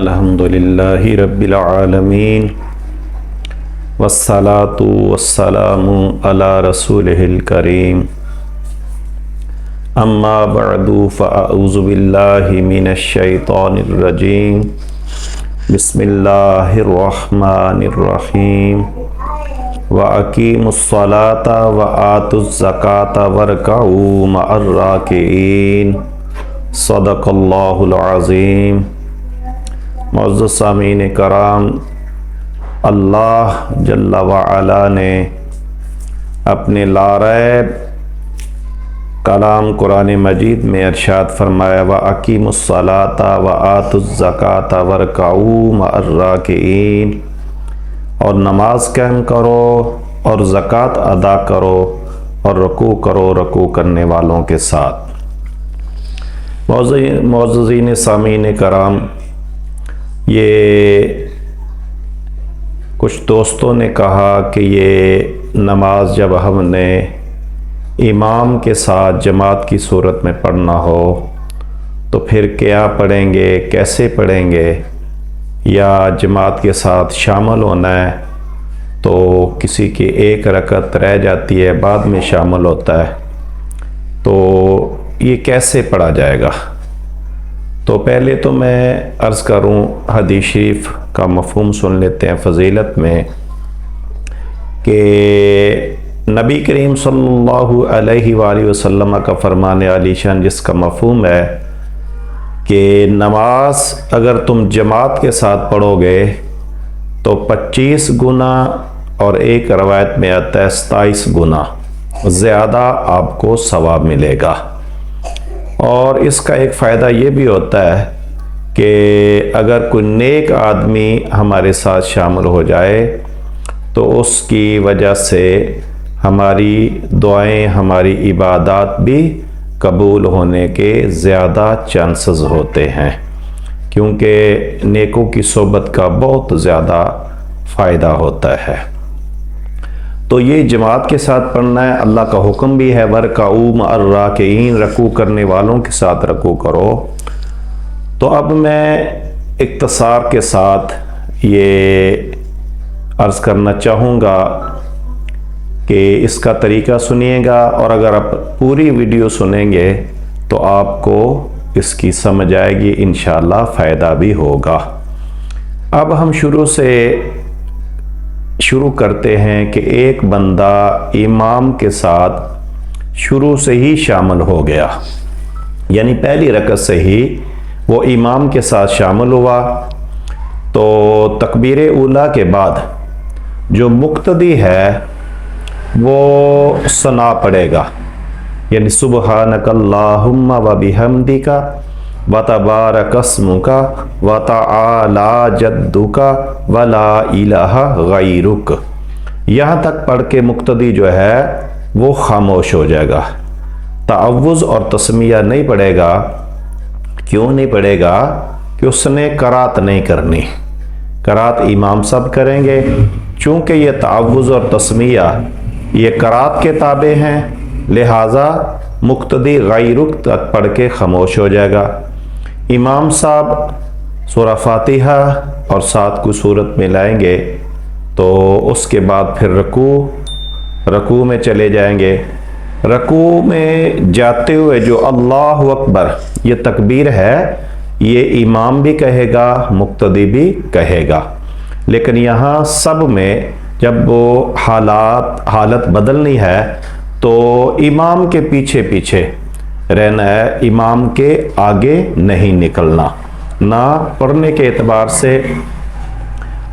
الحمدللہ رب العالمین والصلاة والسلام علی رسولہ الکریم اما بعد فاعوذ باللہ من الشیطان الرجیم بسم اللہ الرحمن الرحیم وَأَقِيمُوا الصَّلَاةَ وَآتُوا الزَّكَاةَ وَارْكَعُوا مَعَ الرَّاكِعِينَ صدق اللہ العظیم۔ معزز سامعین کرام، اللہ جل وعلا نے اپنے لاریب کلام قرآن مجید میں ارشاد فرمایا وَأَقِيمُوا الصَّلَاةَ وَآتُوا الزَّكَاةَ وَارْكَعُوا مَعَ الرَّاكِعِينَ، اور نماز قائم کرو اور زکوٰۃ ادا کرو اور رکوع کرو رکوع کرنے والوں کے ساتھ۔ معززین سامعین کرام، یہ کچھ دوستوں نے کہا کہ یہ نماز جب ہم نے امام کے ساتھ جماعت کی صورت میں پڑھنا ہو تو پھر کیا پڑھیں گے، کیسے پڑھیں گے، یا جماعت کے ساتھ شامل ہونا ہے تو کسی کی ایک رکعت رہ جاتی ہے بعد میں شامل ہوتا ہے، تو یہ کیسے پڑھا جائے گا؟ تو پہلے تو میں عرض کروں، حدیث شریف کا مفہوم سن لیتے ہیں فضیلت میں، کہ نبی کریم صلی اللہ علیہ وآلہ وسلم کا فرمان علی شان جس کا مفہوم ہے کہ نماز اگر تم جماعت کے ساتھ پڑھو گے تو 25 گنا اور ایک روایت میں آتا ہے 27 گنا زیادہ آپ کو ثواب ملے گا۔ اور اس کا ایک فائدہ یہ بھی ہوتا ہے کہ اگر کوئی نیک آدمی ہمارے ساتھ شامل ہو جائے تو اس کی وجہ سے ہماری دعائیں، ہماری عبادات بھی قبول ہونے کے زیادہ چانسز ہوتے ہیں، کیونکہ نیکوں کی صحبت کا بہت زیادہ فائدہ ہوتا ہے۔ تو یہ جماعت کے ساتھ پڑھنا ہے، اللہ کا حکم بھی ہے وَارْكَعُوا مَعَ الرَّاكِعِينَ، رکوع کرنے والوں کے ساتھ رکوع کرو۔ تو اب میں اختصار کے ساتھ یہ عرض کرنا چاہوں گا کہ اس کا طریقہ سنیے گا، اور اگر آپ پوری ویڈیو سنیں گے تو آپ کو اس کی سمجھ آئے گی، انشاءاللہ فائدہ بھی ہوگا۔ اب ہم شروع کرتے ہیں کہ ایک بندہ امام کے ساتھ شروع سے ہی شامل ہو گیا، یعنی پہلی رکعت سے ہی وہ امام کے ساتھ شامل ہوا، تو تکبیر اولیٰ کے بعد جو مقتدی ہے وہ ثنا پڑھے گا، یعنی سبحانک اللہم وبحمدک وتبارک اسمک وتعالی جدک ولا الہ غیرک، یہاں تک پڑھ کے مقتدی جو ہے وہ خاموش ہو جائے گا، تعوذ اور تسمیہ نہیں پڑھے گا۔ کیوں نہیں پڑھے گا؟ کہ اس نے قرات نہیں کرنی، قرات امام صاحب کریں گے، چونکہ یہ تعوذ اور تسمیہ یہ قرات کے تابع ہیں، لہٰذا مقتدی غیرک تک پڑھ کے خاموش ہو جائے گا۔ امام صاحب سورہ فاتحہ اور ساتھ کو صورت میں لائیں گے، تو اس کے بعد پھر رکوع میں چلے جائیں گے۔ رکوع میں جاتے ہوئے جو اللہ اکبر یہ تکبیر ہے، یہ امام بھی کہے گا، مقتدی بھی کہے گا، لیکن یہاں سب میں جب وہ حالت بدلنی ہے تو امام کے پیچھے پیچھے رہنا ہے، امام کے آگے نہیں نکلنا، نہ پڑھنے کے اعتبار سے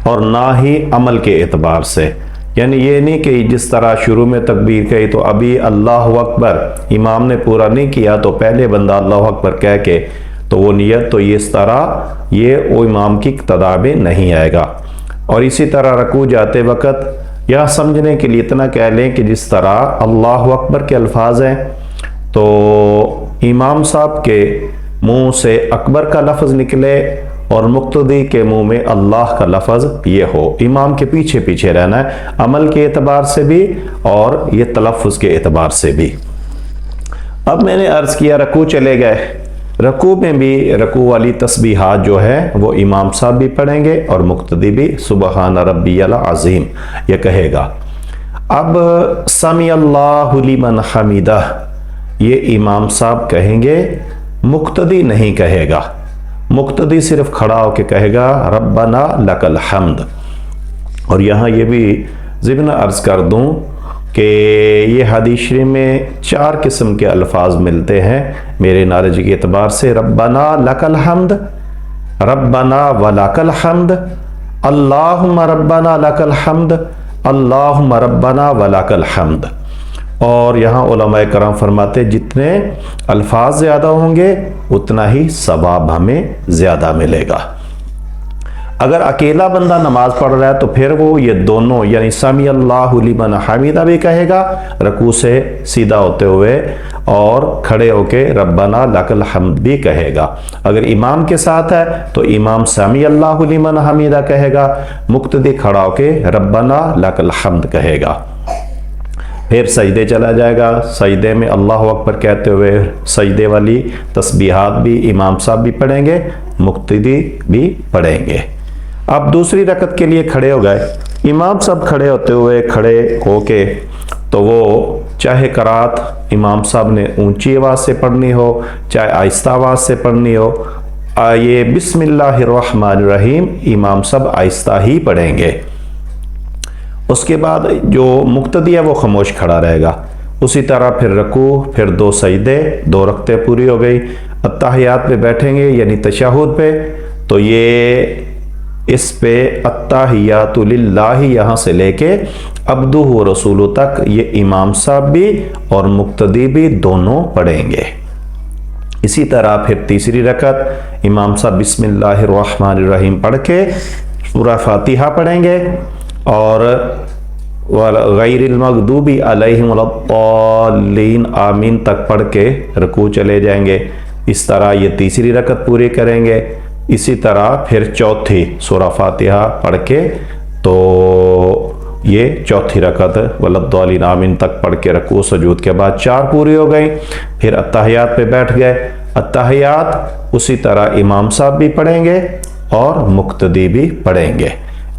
اور نہ ہی عمل کے اعتبار سے۔ یعنی یہ نہیں کہ جس طرح شروع میں تکبیر کہی تو ابھی اللہ اکبر امام نے پورا نہیں کیا تو پہلے بندہ اللہ اکبر کہہ کے تو وہ نیت، تو اس طرح یہ وہ امام کی اقتداء میں نہیں آئے گا۔ اور اسی طرح رکوع جاتے وقت یا سمجھنے کے لیے اتنا کہہ لیں کہ جس طرح اللہ اکبر کے الفاظ ہیں تو امام صاحب کے منہ سے اکبر کا لفظ نکلے اور مقتدی کے منہ میں اللہ کا لفظ یہ ہو، امام کے پیچھے پیچھے رہنا ہے، عمل کے اعتبار سے بھی اور یہ تلفظ کے اعتبار سے بھی۔ اب میں نے عرض کیا رکوع چلے گئے، رکوع میں بھی رکوع والی تسبیحات جو ہے وہ امام صاحب بھی پڑھیں گے اور مقتدی بھی سبحان ربی العظیم یہ کہے گا۔ اب سمی اللہ لمن حمیدہ یہ امام صاحب کہیں گے، مقتدی نہیں کہے گا۔ مقتدی صرف کھڑا ہو کے کہے گا ربنا لک الحمد۔ اور یہاں یہ بھی ضمن عرض کر دوں کہ یہ حدیث شریف میں 4 قسم کے الفاظ ملتے ہیں میرے نالج کے اعتبار سے، ربنا لک الحمد، ربنا ولک الحمد، اللہم ربنا لک الحمد، اللہم ربنا ولک الحمد۔ اور یہاں علماء کرام فرماتے جتنے الفاظ زیادہ ہوں گے اتنا ہی ثواب ہمیں زیادہ ملے گا۔ اگر اکیلا بندہ نماز پڑھ رہا ہے تو پھر وہ یہ دونوں یعنی سمی اللہ لمن حمیدہ بھی کہے گا رکوع سے سیدھا ہوتے ہوئے، اور کھڑے ہو کے ربنا لک الحمد بھی کہے گا۔ اگر امام کے ساتھ ہے تو امام سمی اللہ لمن حمیدہ کہے گا، مقتدی کھڑا ہو کے ربنا لک الحمد کہے گا۔ پھر سجدے چلا جائے گا، سجدے میں اللہ اکبر کہتے ہوئے سجدے والی تسبیحات بھی امام صاحب بھی پڑھیں گے، مقتدی بھی پڑھیں گے۔ اب دوسری رکعت کے لیے کھڑے ہو گئے، امام صاحب کھڑے ہوتے ہوئے کھڑے ہو کے تو وہ چاہے قرات امام صاحب نے اونچی آواز سے پڑھنی ہو چاہے آہستہ آواز سے پڑھنی ہو، یہ بسم اللہ الرحمن الرحیم امام صاحب آہستہ ہی پڑھیں گے۔ اس کے بعد جو مقتدی ہے وہ خاموش کھڑا رہے گا۔ اسی طرح پھر رکوع، پھر 2 سجدے، 2 رکعتیں پوری ہو گئی۔ اتحیات پہ بیٹھیں گے یعنی تشہد پہ، تو یہ اس پہ التحیات للہ یہاں سے لے کے عبدہ و رسولہ تک یہ امام صاحب بھی اور مقتدی بھی دونوں پڑھیں گے۔ اسی طرح پھر تیسری رکعت امام صاحب بسم اللہ الرحمن الرحیم پڑھ کے سورہ فاتحہ پڑھیں گے اور غیر المغضوب علیہم ولا الضالین آمین تک پڑھ کے رکوع چلے جائیں گے۔ اس طرح یہ تیسری رکعت پوری کریں گے۔ اسی طرح پھر چوتھی سورہ فاتحہ پڑھ کے تو یہ چوتھی رکعت ولا الضالین آمین تک پڑھ کے رکوع سجود کے بعد 4 پوری ہو گئی۔ پھر اتحیات پہ بیٹھ گئے، اتحیات اسی طرح امام صاحب بھی پڑھیں گے اور مقتدی بھی پڑھیں گے۔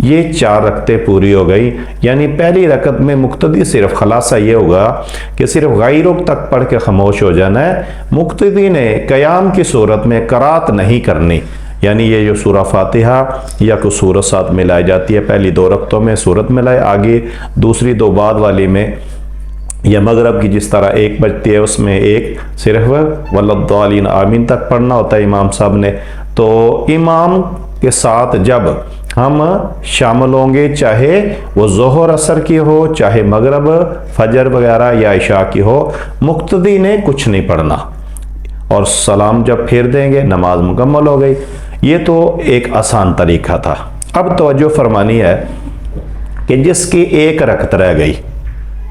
یہ 4 رکعتیں پوری ہو گئی، یعنی پہلی رکعت میں مقتدی صرف خلاصہ یہ ہوگا کہ صرف غیروں تک پڑھ کے خاموش ہو جانا ہے۔ مقتدی نے قیام کی صورت میں قرات نہیں کرنی، یعنی یہ جو سورہ فاتحہ یا کوئی سورت ساتھ ملائی جاتی ہے، پہلی 2 رکعتوں میں سورت ملائے، آگے دوسری 2 بعد والی میں یا مغرب کی جس طرح 1 بجتی ہے اس میں ایک صرف ولا الضالین آمین تک پڑھنا ہوتا ہے امام صاحب نے۔ تو امام کے ساتھ جب ہم شامل ہوں گے، چاہے وہ ظہر عصر کی ہو، چاہے مغرب فجر وغیرہ یا عشاء کی ہو، مقتدی نے کچھ نہیں پڑھنا اور سلام جب پھیر دیں گے نماز مکمل ہو گئی۔ یہ تو ایک آسان طریقہ تھا۔ اب توجہ فرمانی ہے کہ جس کی 1 رکعت رہ گئی،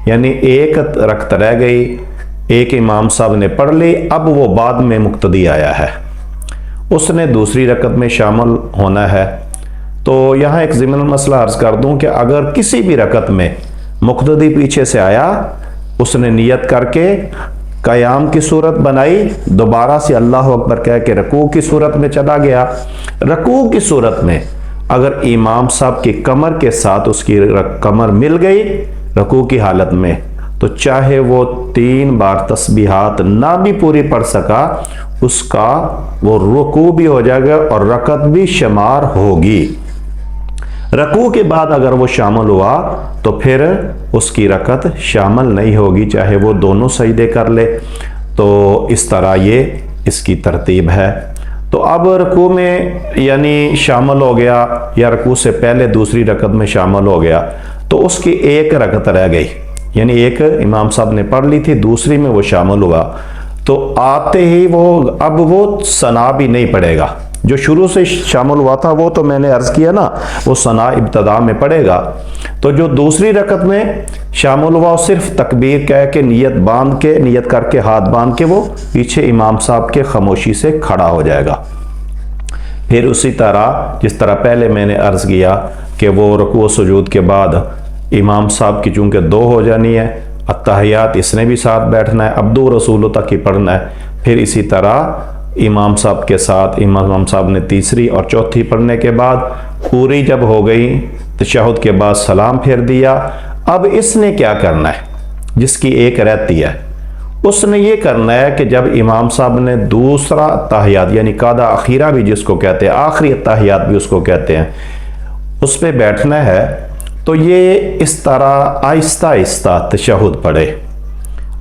یعنی 1 رکعت رہ گئی، ایک امام صاحب نے پڑھ لی، اب وہ بعد میں مقتدی آیا ہے، اس نے دوسری رکعت میں شامل ہونا ہے۔ تو یہاں ایک ضمن مسئلہ عرض کر دوں کہ اگر کسی بھی رکعت میں مقتدی پیچھے سے آیا، اس نے نیت کر کے قیام کی صورت بنائی، دوبارہ سے اللہ اکبر کہہ کے رکوع کی صورت میں چلا گیا، رکوع کی صورت میں اگر امام صاحب کی کمر کے ساتھ اس کی کمر مل گئی رکوع کی حالت میں، تو چاہے وہ 3 بار تسبیحات نہ بھی پوری پڑھ سکا، اس کا وہ رکوع بھی ہو جائے گا اور رکعت بھی شمار ہوگی۔ رکوع کے بعد اگر وہ شامل ہوا تو پھر اس کی رکعت شامل نہیں ہوگی، چاہے وہ دونوں سجدے کر لے۔ تو اس طرح یہ اس کی ترتیب ہے۔ تو اب رکوع میں یعنی شامل ہو گیا یا رکوع سے پہلے دوسری رکعت میں شامل ہو گیا، تو اس کی 1 رکعت رہ گئی، یعنی 1 امام صاحب نے پڑھ لی تھی، دوسری میں وہ شامل ہوا، تو آتے ہی اب وہ ثنا بھی نہیں پڑھے گا۔ جو شروع سے شامل ہوا تھا وہ تو میں نے عرض کیا نا، وہ ثنا ابتدا میں پڑھے گا۔ تو جو دوسری رکعت میں شامل ہوا وہ صرف تکبیر کہہ کے نیت کر کے ہاتھ باندھ کے وہ پیچھے امام صاحب کے خاموشی سے کھڑا ہو جائے گا۔ پھر اسی طرح جس طرح پہلے میں نے عرض کیا کہ وہ رکوع و سجود کے بعد امام صاحب کی چونکہ 2 ہو جانی ہے، اتحیات اس نے بھی ساتھ بیٹھنا ہے، عبدہ و رسولہ تک ہی پڑھنا ہے۔ پھر اسی طرح इमाम साहब के साथ इमाम साहब ने तीसरी और चौथी पढ़ने के बाद पूरी जब हो गई तशहुद के बाद सलाम फेर दिया। अब इसने क्या करना है, जिसकी एक रहती है, उसने ये करना है कि जब इमाम साहब ने दूसरा तहियात यानी कादा अखीरा भी जिसको कहते हैं, आखिरी तहियात भी उसको कहते हैं, उस पर बैठना है, तो ये इस तरह आहिस्ता आहिस्ता तशहुद पढ़े,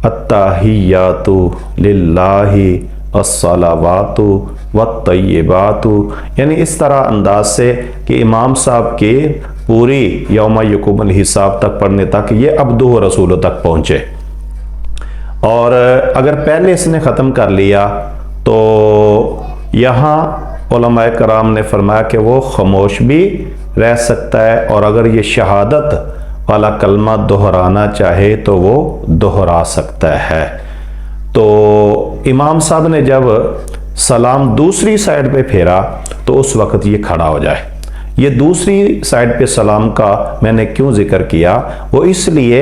अत्तहियातु लिल्लाहि अस्सलावातु वत्तय्यिबातु, यानी इस तरह अंदाज से कि इमाम साहब के पूरी यौम यकुमुल हिसाब तक पढ़ने तक ये अब्दुहु व रसूलुहु तक पहुँचे। और अगर पहले इसने ख़त्म कर लिया तो यहाँ उलमाए कराम ने फरमाया कि वो खामोश भी रह सकता है, और अगर ये शहादत वाला कलमा दोहराना चाहे तो वो दोहरा सकता है। तो इमाम साहब ने जब सलाम दूसरी साइड पे फेरा तो उस वक्त ये खड़ा हो जाए। ये दूसरी साइड पे सलाम का मैंने क्यों जिक्र किया, वो इसलिए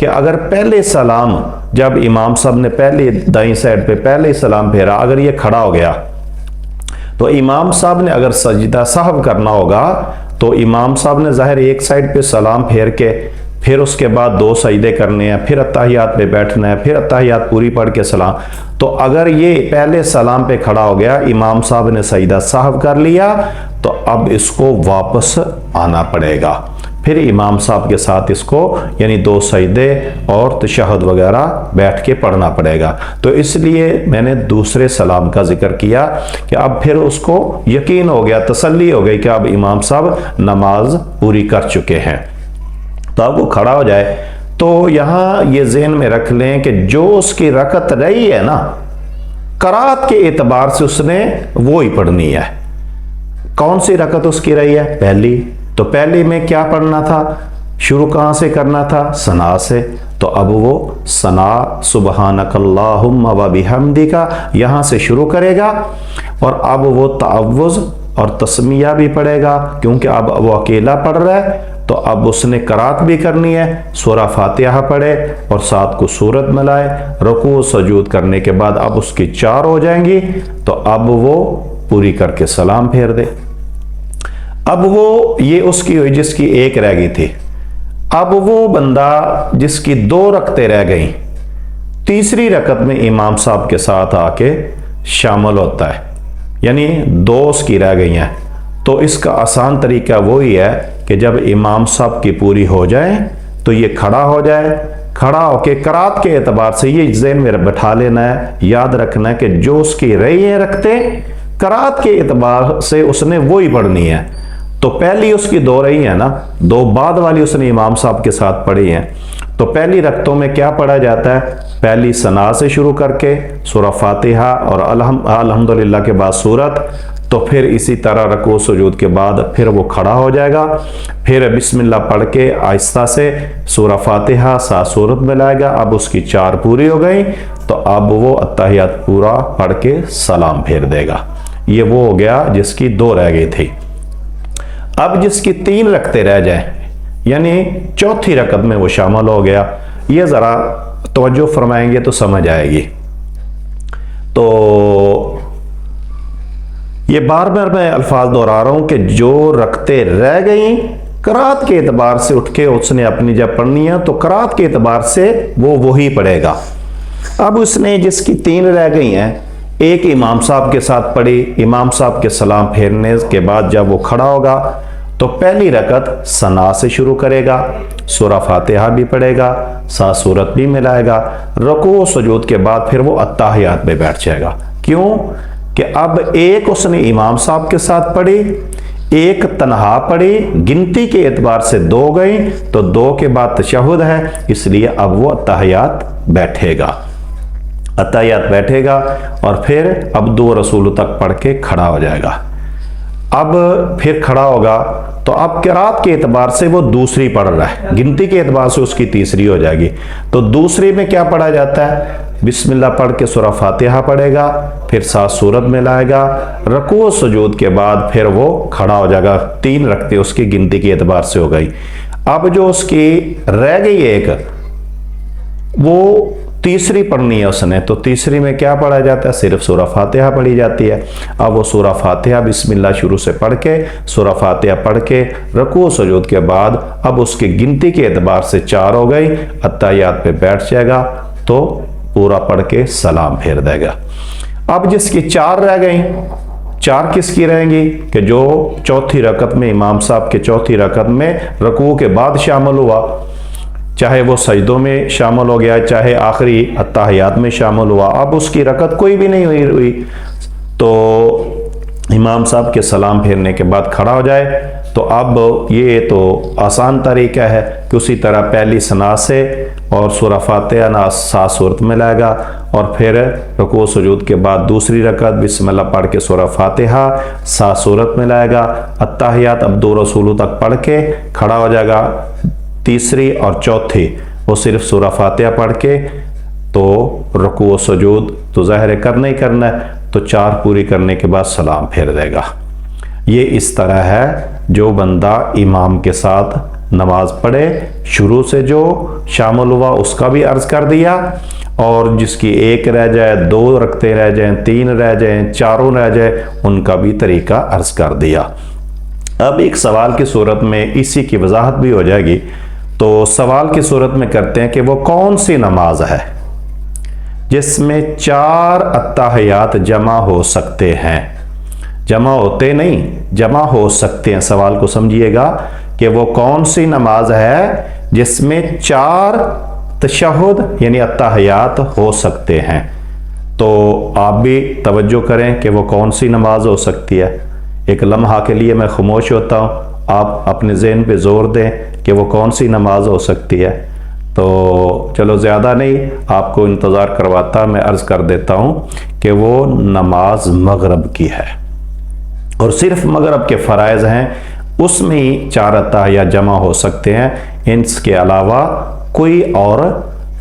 कि अगर पहले सलाम जब इमाम साहब ने पहले दाईं साइड पे पहले सलाम फेरा, अगर ये खड़ा हो गया तो इमाम साहब ने अगर सजदा साहब करना होगा तो इमाम साहब ने ज़ाहिर एक साइड पे सलाम फेर के फिर उसके बाद दो सजदे करने हैं, फिर अत्तहियात पे बैठना है, फिर अत्तहियात पूरी पढ़ के सलाम। तो अगर ये पहले सलाम पे खड़ा हो गया, इमाम साहब ने सजदा साहब कर लिया, तो अब इसको वापस आना पड़ेगा, फिर इमाम साहब के साथ इसको यानी दो सजदे और तशहुद वगैरह बैठ के पढ़ना पड़ेगा। तो इसलिए मैंने दूसरे सलाम का जिक्र किया कि अब फिर उसको यकीन हो गया, तसल्ली हो गई कि अब इमाम साहब नमाज पूरी कर चुके हैं, तो अब वो खड़ा हो जाए। तो यहाँ ये ज़हन में रख लें कि जो उसकी रकत रही है ना, करात के एतबार से उसने वो ही पढ़नी है। कौन सी रकत उसकी रही है? पहली। तो पहली में क्या पढ़ना था, शुरू कहाँ से करना था? सना से। तो अब वो सना सुबहानकल्लाहुम्मा व बिहम्दिका यहाँ से शुरू करेगा, और अब वो तअव्वुज़ और तस्मिया भी पढ़ेगा, क्योंकि अब वो अकेला पढ़ रहा है। तो अब उसने करात भी करनी है, सूरा फातिहा पढ़े और साथ को सूरत मिलाए, रुकू सजूद करने के बाद अब उसकी 4 हो जाएंगी, तो अब वो पूरी करके सलाम फेर दे। अब वो ये उसकी हुई जिसकी एक रह गई थी। अब वो बंदा जिसकी 2 रकतें रह गई, तीसरी रकत में इमाम साहब के साथ आके शामिल होता है, यानी 2 उसकी रह गई हैं। तो इसका आसान तरीका वही है कि जब इमाम साहब की पूरी हो जाए तो ये खड़ा हो जाए, खड़ा होके करात के एतबार से ये ज़हन में बैठा लेना है, याद रखना है कि जो उसकी रही है रखते करात के एतबार से उसने वो ही पढ़नी है। तो पहली उसकी 2 रही है ना, 2 बाद वाली उसने इमाम साहब के साथ पढ़ी है। तो पहली रकतों में क्या पढ़ा जाता है? पहली सना से शुरू करके सूरा फातिहा और अल्हम्दुलिल्लाह के बाद सूरत, तो फिर इसी तरह रकू सुजूद के बाद फिर वो खड़ा हो जाएगा, फिर बिस्मिल्लाह पढ़ के आहिस्ता से सूरा फातिहा सा सूरत मिलाएगा। अब उसकी 4 पूरी हो गई, तो अब वो अत्तहियात पूरा पढ़ के सलाम फेर देगा। ये वो हो गया जिसकी 2 रह गई थी। अब जिसकी 3 रकतें रह जाए, यानी चौथी रकत में वो शामिल हो गया, ये ज़रा तवज्जो फरमाएंगे तो समझ आएगी। तो ये बार बार मैं अल्फाज दोहरा रहा हूं कि जो रकतें रह गई करात के एतबार से उठ के उसने अपनी जब पढ़नी है तो करात के एतबार से वो वही पढ़ेगा। अब उसने जिसकी 3 रह गई हैं, एक इमाम साहब के साथ पढ़ी, इमाम साहब के सलाम फेरने के बाद जब वो खड़ा होगा तो पहली रकत सना से शुरू करेगा, सूरा फातिहा भी पढ़ेगा, साथ सूरत भी मिलाएगा, रुकू सुजूद के बाद फिर वो अत्तहियात में बैठ जाएगा। क्यों कि अब एक उसने इमाम साहब के साथ पढ़ी, एक तनहा पढ़ी, गिनती के एतबार से 2 गई, तो 2 के बाद तशहुद है, इसलिए अब वो अत्तहियात बैठेगा, अत्तहियात बैठेगा और फिर अब्दु रसूल तक पढ़ के खड़ा हो जाएगा। अब फिर खड़ा होगा तो अब किरात के एतबार से वो दूसरी पढ़ रहा है, गिनती के एतबार से उसकी तीसरी हो जाएगी। तो दूसरी में क्या पढ़ा जाता है? बिस्मिल्लाह पढ़ के सूरा फातिहा पढ़ेगा, फिर साथ सूरत में लाएगा, रुकू सुजूद के बाद फिर वो खड़ा हो जाएगा। 3 रकते उसकी गिनती के एतबार से हो गई। अब जो उसकी रह गई एक, वो तीसरी पढ़नी है उसने, तो तीसरी में क्या पढ़ा जाता है? सिर्फ सूरह फातिहा पढ़ी जाती है। अब वो सूरह फातिहा बिस्मिल्लाह शुरू से पढ़ के, सूरह फातिहा पढ़ के रुकू सुजूद के बाद अब उसकी गिनती के एतबार से 4 हो गई, अत्ताहियात पे बैठ जाएगा तो पूरा पढ़ के सलाम फेर देगा। अब जिसकी 4 रह गई, 4 किसकी रहेंगी? कि जो चौथी रकत में, इमाम साहब के चौथी रकत में रुकू के बाद शामिल हुआ, चाहे वो सजदों में शामिल हो गया, चाहे आखिरी अत्ताहियात में शामिल हुआ, अब उसकी रकत कोई भी नहीं हुई तो इमाम साहब के सलाम फेरने के बाद खड़ा हो जाए। तो अब ये तो आसान तरीका है कि उसी तरह पहली सना से और सूरह फातिहा ना 7 सूरत में लाएगा और फिर रुकू सुजूद के बाद दूसरी रकत बिस्मिल्लाह पढ़ के सूरह फातिहा 7 सूरत में लाएगा, अत्ताहियात अब 2 रसूलों तक पढ़ के खड़ा हो जाएगा। तीसरी और चौथी वो सिर्फ सूरह फातिहा पढ़ के तो रुकू सुजूद तो ज़ाहिर करना ही करना है, तो 4 पूरी करने के बाद सलाम फेर देगा। ये इस तरह है जो बंदा इमाम के साथ नमाज पढ़े, शुरू से जो शामिल हुआ उसका भी अर्ज कर दिया, और जिसकी 1 रह जाए, 2 रखते रह जाए, 3 रह जाए, 4 रह जाए, उनका भी तरीका अर्ज कर दिया। अब एक सवाल की सूरत में इसी की वजाहत भी हो जाएगी। तो सवाल की सूरत में करते हैं कि वो कौन सी नमाज है जिसमें 4 अत्ताहियात जमा हो सकते हैं? जमा होते नहीं, जमा हो सकते हैं। सवाल को समझिएगा कि वो कौन सी नमाज है जिसमें 4 तशहुद यानी अत्ताहियात हो सकते हैं। तो आप भी तवज्जो करें कि वो कौन सी नमाज हो सकती है। एक लम्हा के लिए मैं खामोश होता हूँ, आप अपने ज़हन पे जोर दें कि वो कौन सी नमाज हो सकती है। तो चलो ज़्यादा नहीं आपको इंतज़ार करवाता, मैं अर्ज़ कर देता हूँ कि वो नमाज मगरब की है, और सिर्फ मगरब के फ़राइज़ हैं, उसमें ही 4 अत्ताहियात जमा हो सकते हैं। इसके अलावा कोई और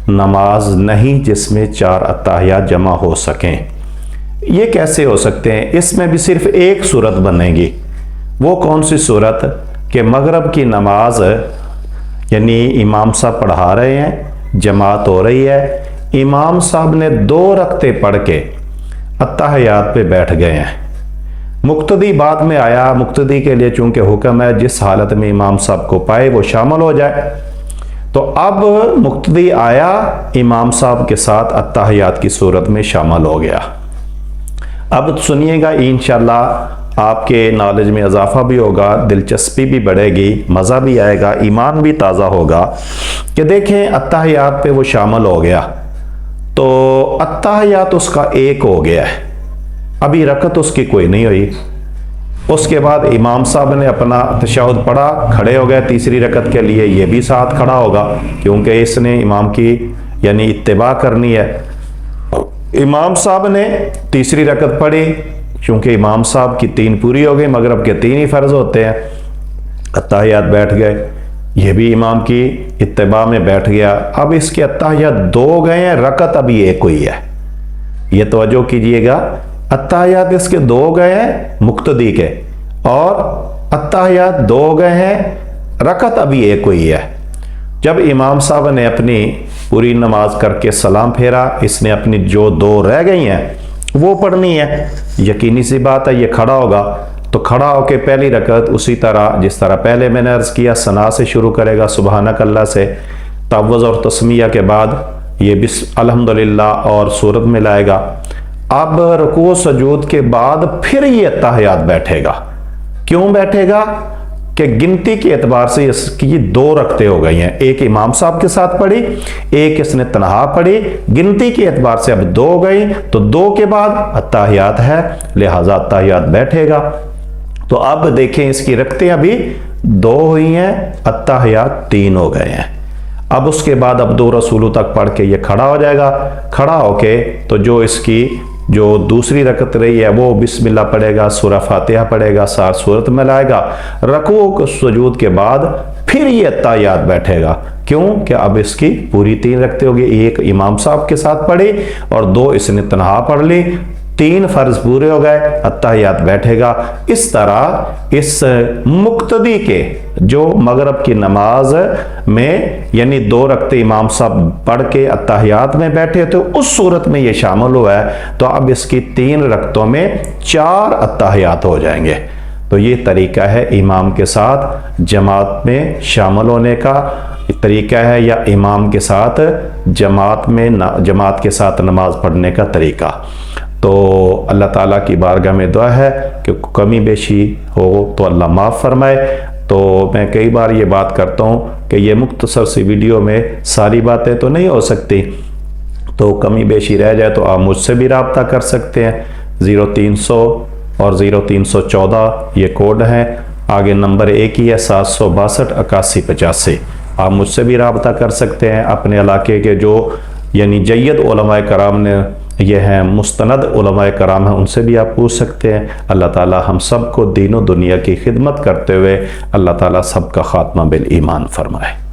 नमाज नहीं जिसमें 4 अत्ताहियात जमा हो सकें। ये कैसे हो सकते हैं? इसमें भी सिर्फ एक सूरत बनेगी। वो कौन सी सूरत? कि मगरब की नमाज यानी इमाम साहब पढ़ा रहे हैं, जमात हो रही है, इमाम साहब ने 2 रकते पढ़ के अत्ताहियात पे बैठ गए हैं, मुक्तदी बाद में आया, मुक्तदी के लिए चूंकि हुक्म है जिस हालत में इमाम साहब को पाए वो शामिल हो जाए। तो अब मुक्तदी आया, इमाम साहब के साथ अत्ताहियात की सूरत में शामिल हो गया। अब सुनिएगा, इंशाल्लाह आपके नॉलेज में इजाफा भी होगा, दिलचस्पी भी बढ़ेगी, मज़ा भी आएगा, ईमान भी ताज़ा होगा। कि देखें अत्ताहियात पे वो शामिल हो गया, तो अत्ताहियात उसका 1 हो गया है, अभी रकत उसकी कोई नहीं हुई। उसके बाद इमाम साहब ने अपना तशहुद पढ़ा, खड़े हो गए तीसरी रकत के लिए, ये भी साथ खड़ा होगा क्योंकि इसने इमाम की यानी इत्तिबा करनी है। इमाम साहब ने तीसरी रकत पढ़ी, क्योंकि इमाम साहब की 3 पूरी हो गई, मगरब के 3 ही फ़र्ज होते हैं, अत्ताहियात बैठ गए, ये भी इमाम की इत्तिबा में बैठ गया। अब इसके अत्ताहियात 2 गए हैं, रकत अभी 1 हुई है। ये तवज्जो कीजिएगा, अत्ताहियात इसके 2 गए हैं मुक्तदी के, और अत्ताहियात 2 गए हैं, रकत अभी 1 हुई है। जब इमाम साहब ने अपनी पूरी नमाज करके सलाम फेरा, इसने अपनी जो 2 रह गई हैं वो पढ़नी है। यकीनी सी बात है, ये खड़ा होगा तो खड़ा होके पहली रकत उसी तरह जिस तरह पहले मैंने अर्ज़ किया, सना से शुरू करेगा, सुबहानक अल्लाह से, तवज़ और तस्मिया के बाद ये बिस अल्हम्दुलिल्लाह और सूरत में लाएगा। अब रुकू सजूद के बाद फिर ये अत्ताहियात बैठेगा। क्यों बैठेगा? कि गिनती के एतबार से इसकी 2 रकते हो गई हैं, एक इमाम साहब के साथ पढ़ी, एक इसने तनहा पढ़ी, गिनती के एतबार से अब 2 हो गई, तो 2 के बाद अत्ताहियात है, लिहाजा अत्ताहियात बैठेगा। तो अब देखें इसकी रकते अभी 2 हुई हैं, अत्ताहियात 3 हो गए हैं। अब उसके बाद अब 2 रसूलों तक पढ़ के ये खड़ा हो जाएगा। खड़ा होके तो जो इसकी जो दूसरी रकत रही है वो बिस्मिल्लाह पढ़ेगा, सूरह फातिहा पढ़ेगा, 7 सूरत में लाएगा, रकू सुजूद के बाद फिर ये अत्ताहियात बैठेगा। क्यों? कि अब इसकी पूरी 3 रकते होगी, एक इमाम साहब के साथ पढ़ी और 2 इसने तनहा पढ़ ली, 3 فرض پورے ہو گئے، اتحیات بیٹھے گا۔ اس طرح اس مقتدی کے جو مغرب کی نماز میں یعنی 2 رکعتیں امام صاحب پڑھ کے اتحیات میں بیٹھے تو اس صورت میں یہ شامل ہوا ہے، تو اب اس کی 3 رکعتوں میں 4 اتحیات ہو جائیں گے۔ تو یہ طریقہ ہے امام کے ساتھ جماعت میں شامل ہونے کا طریقہ ہے، یا امام کے ساتھ جماعت کے ساتھ نماز پڑھنے کا طریقہ۔ تو اللہ تعالیٰ کی بارگاہ میں دعا ہے کہ کمی بیشی ہو تو اللہ معاف فرمائے۔ تو میں کئی بار یہ بات کرتا ہوں کہ یہ مختصر سی ویڈیو میں ساری باتیں تو نہیں ہو سکتی، تو کمی بیشی رہ جائے تو آپ مجھ سے بھی رابطہ کر سکتے ہیں۔ 0300 اور 0314 یہ کوڈ ہیں، آگے نمبر ایک ہی ہے 762 8185۔ آپ مجھ سے بھی رابطہ کر سکتے ہیں۔ اپنے علاقے کے جو یعنی جید علماء کرام نے یہ ہیں، مستند علماء کرام ہیں، ان سے بھی آپ پوچھ سکتے ہیں۔ اللہ تعالی ہم سب کو دین و دنیا کی خدمت کرتے ہوئے اللہ تعالی سب کا خاتمہ بالایمان فرمائے۔